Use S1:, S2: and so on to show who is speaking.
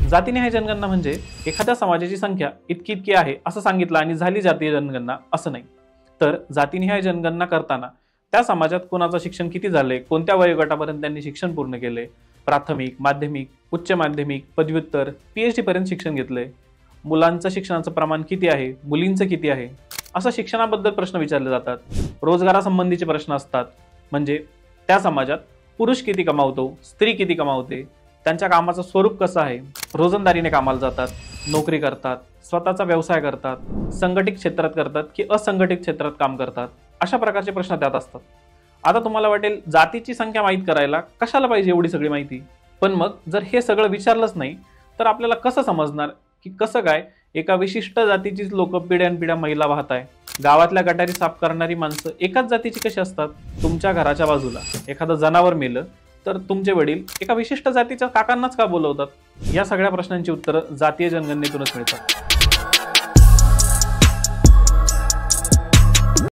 S1: जातीनिहाय जनगणना म्हणजे एखाद्या समाजाची संख्या इतकी इतकी आहे असं सांगितलं आणि झाली जातीय जनगणना असं नाही। तर जातीनिहाय जनगणना करताना त्या समाजात कोणाचं शिक्षण किती झाले, कोणत्या वयोगटापर्यंत त्यांनी शिक्षण पूर्ण केले, प्राथमिक, माध्यमिक, उच्च माध्यमिक, पदव्युत्तर, PhD पर्यंत शिक्षण घेतले, मुलांचं शिक्षणाचं प्रमाण किती आहे, मुलींचं किती आहे, असं शिक्षणाबद्दल प्रश्न विचारले जातात। रोजगारासंबंधीचे प्रश्न असतात, म्हणजे त्या समाजात पुरुष किती कमावतो, स्त्री किती कमावते, त्यांच्या कामाचं स्वरूप कसं आहे, रोजंदारीने कामाला जातात, नोकरी करतात, स्वतःचा व्यवसाय करतात, संघटित क्षेत्रात करतात की असंघटित क्षेत्रात काम करतात, अशा प्रकारचे प्रश्न त्यात असतात। आता तुम्हाला वाटेल जातीची संख्या माहित करायला कशाला पाहिजे एवढी सगळी माहिती, पण मग जर हे सगळं विचारलंच नाही तर आपल्याला कसं समजणार की कसं काय एका विशिष्ट जातीचीच लोक पिढ्यानपिढ्या महिला वाहत आहे। गावातल्या गटारी साफ करणारी माणसं एकाच जातीची कशी असतात? तुमच्या घराच्या बाजूला एखादं जनावर मेलं तर तुमचे वडील एका विशिष्ट जातीच्या काकांनाच का बोलवतात? या सगळ्या प्रश्नांची उत्तरं जातीय जनगणनेतूनच मिळतात।